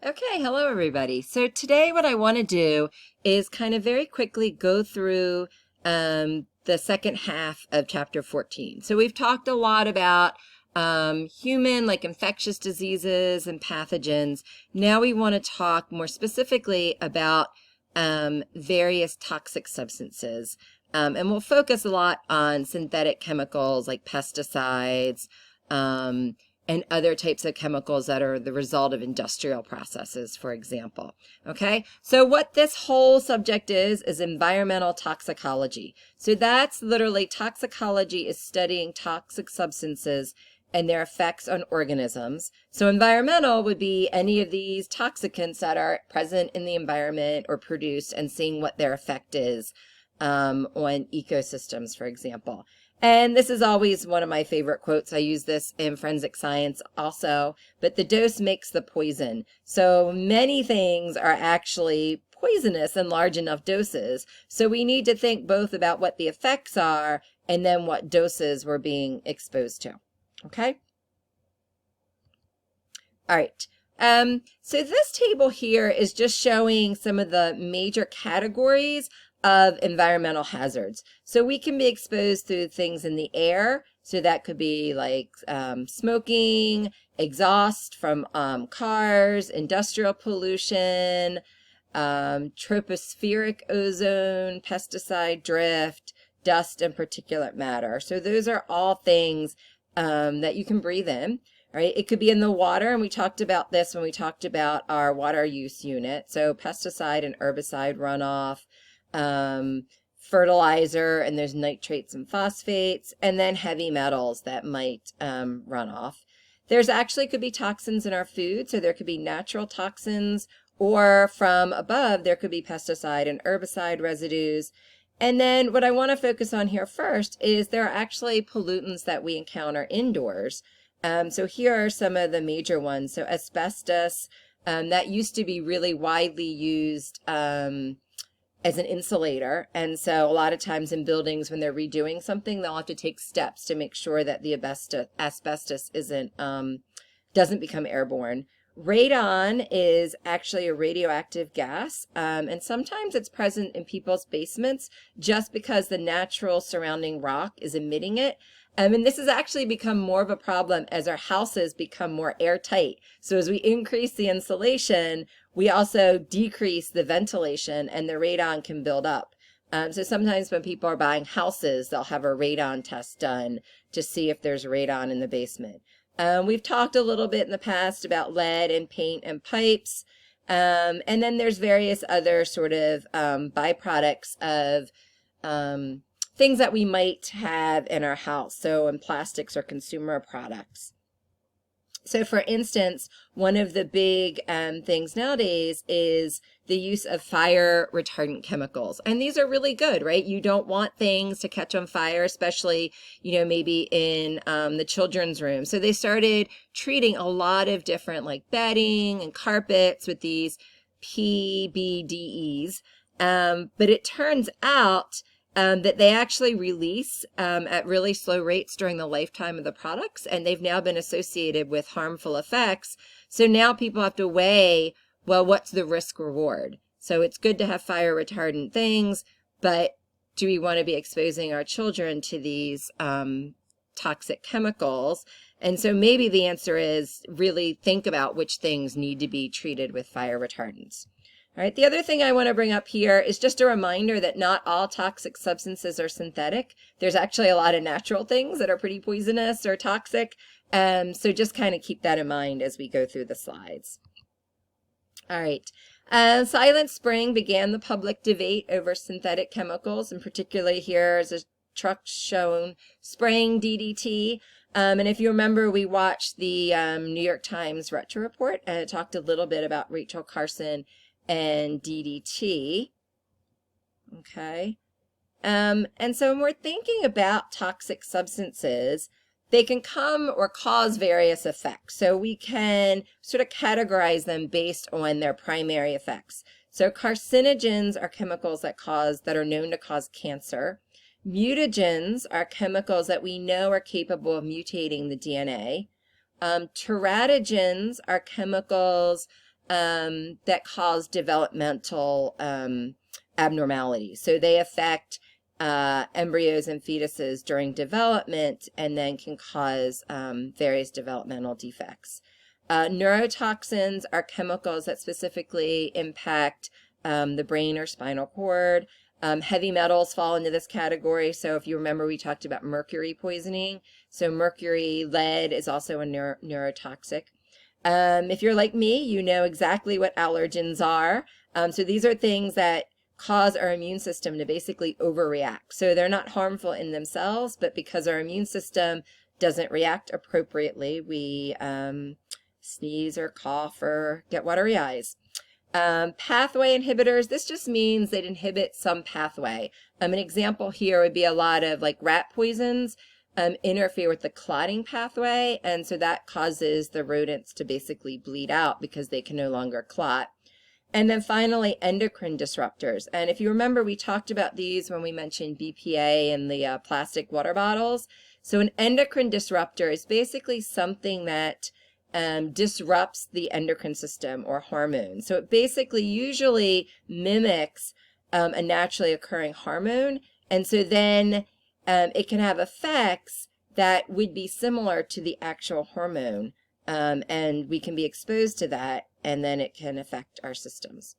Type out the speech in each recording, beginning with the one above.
Okay, hello everybody. So today what I want to do is kind of very quickly go through the second half of chapter 14. So we've talked a lot about human, like infectious diseases and pathogens. Now we want to talk more specifically about various toxic substances. And we'll focus a lot on synthetic chemicals like pesticides, and other types of chemicals that are the result of industrial processes, for example. Okay, so what this whole subject is environmental toxicology. So that's literally toxicology is studying toxic substances and their effects on organisms. So environmental would be any of these toxicants that are present in the environment or produced and seeing what their effect is on ecosystems, for example. And this is always one of my favorite quotes. I use this in forensic science also, but the dose makes the poison. So many things are actually poisonous in large enough doses. So we need to think both about what the effects are and then what doses we're being exposed to. Okay? All right. So this table here is just showing some of the major categories of environmental hazards. So we can be exposed to things in the air. So that could be like smoking, exhaust from cars, industrial pollution, tropospheric ozone, pesticide drift, dust, and particulate matter. So those are all things that you can breathe in. Right? It could be in the water, and we talked about this when we talked about our water use unit. So pesticide and herbicide runoff, fertilizer, and there's nitrates and phosphates, and then heavy metals that might run off. There's actually could be toxins in our food, so there could be natural toxins, or from above, there could be pesticide and herbicide residues. And then what I want to focus on here first is there are actually pollutants that we encounter indoors. So here are some of the major ones. So asbestos, that used to be really widely used as an insulator. And so a lot of times in buildings when they're redoing something, they'll have to take steps to make sure that the asbestos doesn't become airborne. Radon is actually a radioactive gas, and sometimes it's present in people's basements just because the natural surrounding rock is emitting it. And this has actually become more of a problem as our houses become more airtight. So as we increase the insulation, we also decrease the ventilation and the radon can build up. So sometimes when people are buying houses, they'll have a radon test done to see if there's radon in the basement. We've talked a little bit in the past about lead in paint and pipes. And then there's various other sort of byproducts of things that we might have in our house, so in plastics or consumer products. So for instance, one of the big things nowadays is the use of fire retardant chemicals. And these are really good, right? You don't want things to catch on fire, especially, maybe in the children's room. So they started treating a lot of different like bedding and carpets with these PBDEs. But it turns out that they actually release at really slow rates during the lifetime of the products, and they've now been associated with harmful effects. So now people have to weigh, well, what's the risk reward? So it's good to have fire retardant things, but do we want to be exposing our children to these toxic chemicals? And so maybe the answer is really think about which things need to be treated with fire retardants. All right, the other thing I want to bring up here is just a reminder that not all toxic substances are synthetic. There's actually a lot of natural things that are pretty poisonous or toxic. So just kind of keep that in mind as we go through the slides. All right. Silent Spring began the public debate over synthetic chemicals, and particularly here is a truck shown spraying DDT. And if you remember, we watched the New York Times Retro Report, and it talked a little bit about Rachel Carson and DDT. Okay. And so when we're thinking about toxic substances, they can come or cause various effects. So we can sort of categorize them based on their primary effects. So carcinogens are chemicals that are known to cause cancer. Mutagens are chemicals that we know are capable of mutating the DNA. Teratogens are chemicals that cause developmental abnormalities. So they affect embryos and fetuses during development and then can cause various developmental defects. Neurotoxins are chemicals that specifically impact the brain or spinal cord. Heavy metals fall into this category. So if you remember, we talked about mercury poisoning. So mercury, lead is also a neurotoxic. If you're like me, you know exactly what allergens are. So these are things that cause our immune system to basically overreact. So they're not harmful in themselves, but because our immune system doesn't react appropriately, we sneeze or cough or get watery eyes. Pathway inhibitors, this just means they inhibit some pathway. An example here would be a lot of like rat poisons interfere with the clotting pathway, and so that causes the rodents to basically bleed out because they can no longer clot. And then finally, endocrine disruptors. And if you remember, we talked about these when we mentioned BPA and the plastic water bottles. So an endocrine disruptor is basically something that disrupts the endocrine system or hormones. So it basically usually mimics a naturally occurring hormone. And so then it can have effects that would be similar to the actual hormone. And we can be exposed to that, and then it can affect our systems.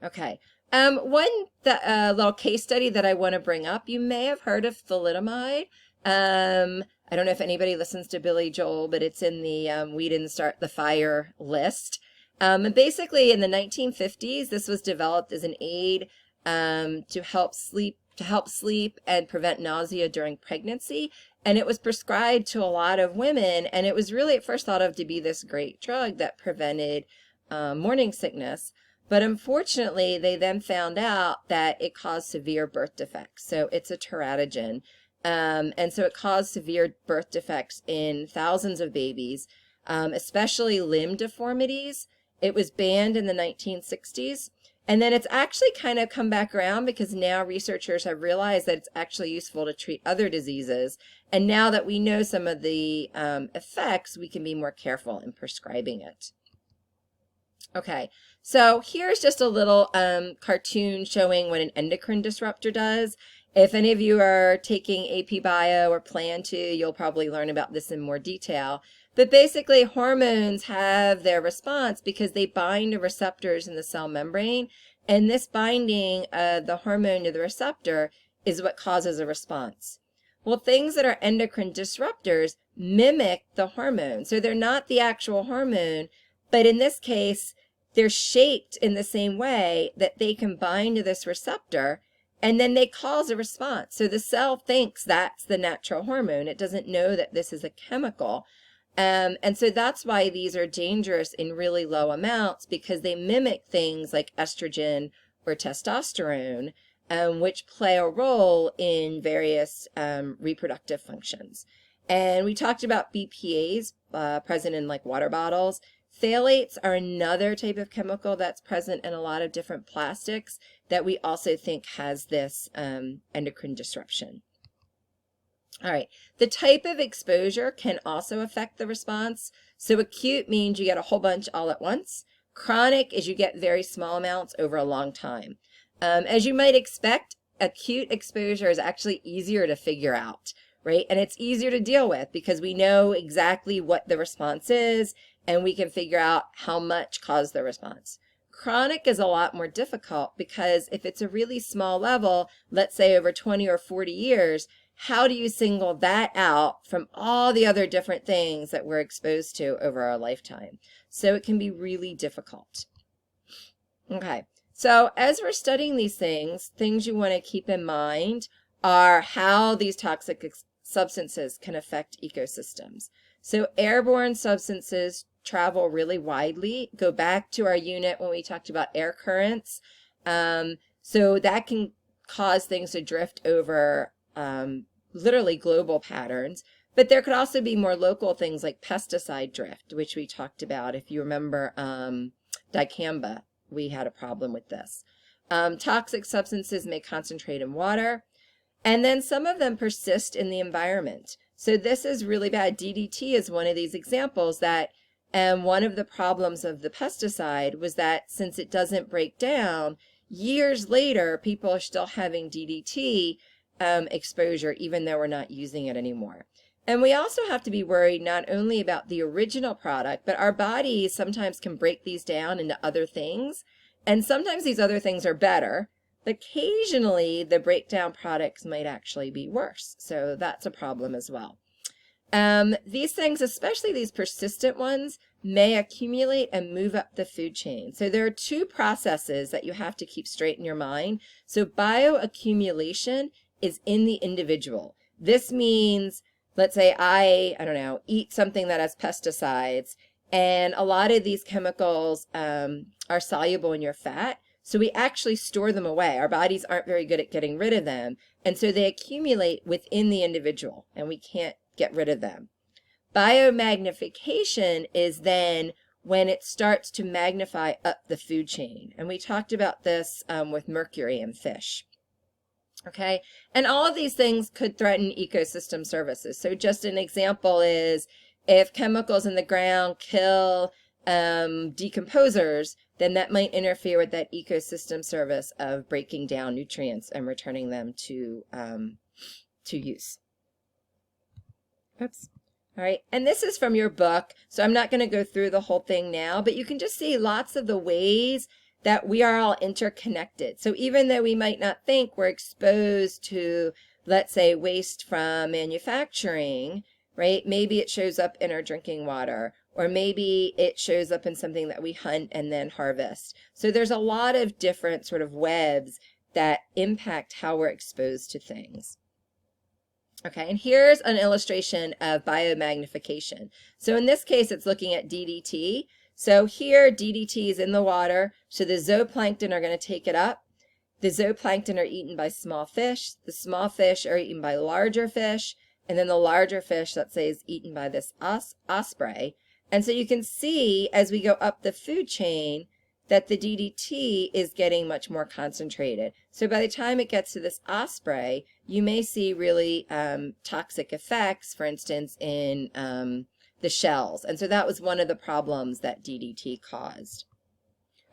Okay. One little case study that I want to bring up, you may have heard of thalidomide. I don't know if anybody listens to Billy Joel, but it's in the We Didn't Start the Fire list. And basically in the 1950s, this was developed as an aid to help sleep and prevent nausea during pregnancy. And it was prescribed to a lot of women, and it was really at first thought of to be this great drug that prevented morning sickness. But unfortunately, they then found out that it caused severe birth defects. So it's a teratogen. And so it caused severe birth defects in thousands of babies, especially limb deformities. It was banned in the 1960s. And then it's actually kind of come back around because now researchers have realized that it's actually useful to treat other diseases. And now that we know some of the effects, we can be more careful in prescribing it. Okay, so here's just a little cartoon showing what an endocrine disruptor does. If any of you are taking AP Bio or plan to, you'll probably learn about this in more detail. But basically, hormones have their response because they bind to receptors in the cell membrane, and this binding of the hormone to the receptor is what causes a response. Well, things that are endocrine disruptors mimic the hormone. So they're not the actual hormone, but in this case, they're shaped in the same way that they can bind to this receptor, and then they cause a response. So the cell thinks that's the natural hormone. It doesn't know that this is a chemical. And so that's why these are dangerous in really low amounts, because they mimic things like estrogen or testosterone, which play a role in various reproductive functions. And we talked about BPAs present in like water bottles. Phthalates are another type of chemical that's present in a lot of different plastics that we also think has this endocrine disruption. All right, the type of exposure can also affect the response. So acute means you get a whole bunch all at once. Chronic is you get very small amounts over a long time. As you might expect, acute exposure is actually easier to figure out, right? And it's easier to deal with because we know exactly what the response is, and we can figure out how much caused the response. Chronic is a lot more difficult because if it's a really small level, let's say over 20 or 40 years, how do you single that out from all the other different things that we're exposed to over our lifetime? So it can be really difficult. Okay, so as we're studying these things you want to keep in mind are how these toxic substances can affect ecosystems. So airborne substances travel really widely. Go back to our unit when we talked about air currents. So that can cause things to drift over literally global patterns, but there could also be more local things like pesticide drift, which we talked about. If you remember dicamba, we had a problem with this. Toxic substances may concentrate in water, and then some of them persist in the environment. So this is really bad. DDT is one of these examples that And one of the problems of the pesticide was that since it doesn't break down, years later, people are still having DDT exposure, even though we're not using it anymore. And we also have to be worried not only about the original product, but our bodies sometimes can break these down into other things. And sometimes these other things are better, but occasionally the breakdown products might actually be worse. So that's a problem as well. These things, especially these persistent ones, may accumulate and move up the food chain. So there are two processes that you have to keep straight in your mind. So bioaccumulation is in the individual. This means, let's say I don't know, eat something that has pesticides, and a lot of these chemicals are soluble in your fat. So we actually store them away. Our bodies aren't very good at getting rid of them. And so they accumulate within the individual, and we can't get rid of them. Biomagnification is then when it starts to magnify up the food chain. And we talked about this with mercury in fish. Okay, and all of these things could threaten ecosystem services. So just an example is if chemicals in the ground kill decomposers, then that might interfere with that ecosystem service of breaking down nutrients and returning them to use. Oops. All right, and this is from your book, so I'm not going to go through the whole thing now, but you can just see lots of the ways that we are all interconnected. So even though we might not think we're exposed to, let's say, waste from manufacturing, right? Maybe it shows up in our drinking water, or maybe it shows up in something that we hunt and then harvest. So there's a lot of different sort of webs that impact how we're exposed to things. Okay, and here's an illustration of biomagnification. So in this case, it's looking at DDT. So here, DDT is in the water, so the zooplankton are going to take it up. The zooplankton are eaten by small fish. The small fish are eaten by larger fish. And then the larger fish, let's say, is eaten by this osprey. And so you can see, as we go up the food chain, that the DDT is getting much more concentrated. So by the time it gets to this osprey, you may see really toxic effects, for instance, in the shells. And so that was one of the problems that DDT caused.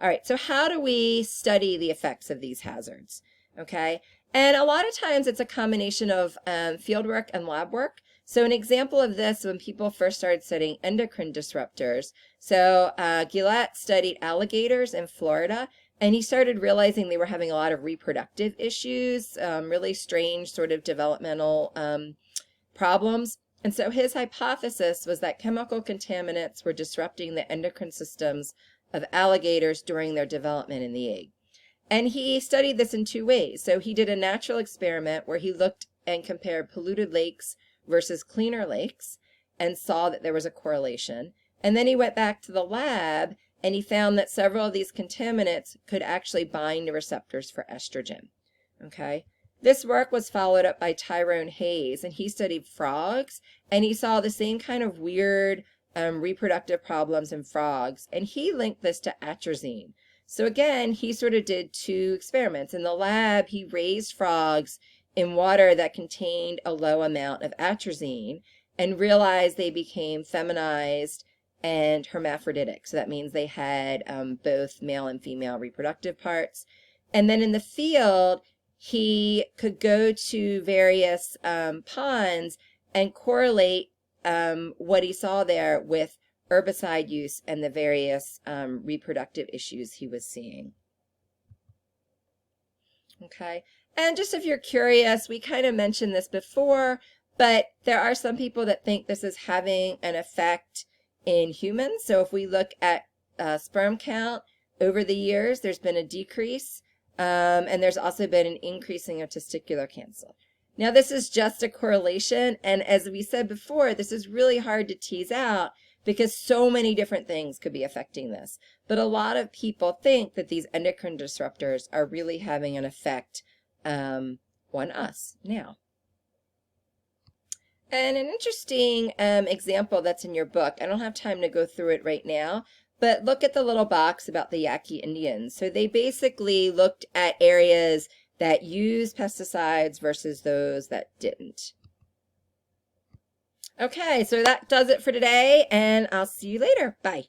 All right, so how do we study the effects of these hazards? Okay, and a lot of times it's a combination of field work and lab work. So an example of this, when people first started studying endocrine disruptors, so Gillette studied alligators in Florida, and he started realizing they were having a lot of reproductive issues, really strange sort of developmental problems. And so his hypothesis was that chemical contaminants were disrupting the endocrine systems of alligators during their development in the egg. And he studied this in two ways. So he did a natural experiment where he looked and compared polluted lakes versus cleaner lakes and saw that there was a correlation. And then he went back to the lab and he found that several of these contaminants could actually bind to receptors for estrogen. Okay. This work was followed up by Tyrone Hayes, and he studied frogs, and he saw the same kind of weird reproductive problems in frogs, and he linked this to atrazine. So again, he sort of did two experiments. In the lab, he raised frogs in water that contained a low amount of atrazine and realized they became feminized and hermaphroditic. So that means they had both male and female reproductive parts. And then in the field, he could go to various ponds and correlate what he saw there with herbicide use and the various reproductive issues he was seeing. Okay, and just if you're curious, we kind of mentioned this before, but there are some people that think this is having an effect in humans. So if we look at sperm count over the years, there's been a decrease, and there's also been an increasing of testicular cancer. Now, this is just a correlation, and as we said before, this is really hard to tease out because so many different things could be affecting this. But a lot of people think that these endocrine disruptors are really having an effect on us now. And an interesting example that's in your book, I don't have time to go through it right now, but look at the little box about the Yaqui Indians. So they basically looked at areas that used pesticides versus those that didn't. Okay, so that does it for today, and I'll see you later. Bye.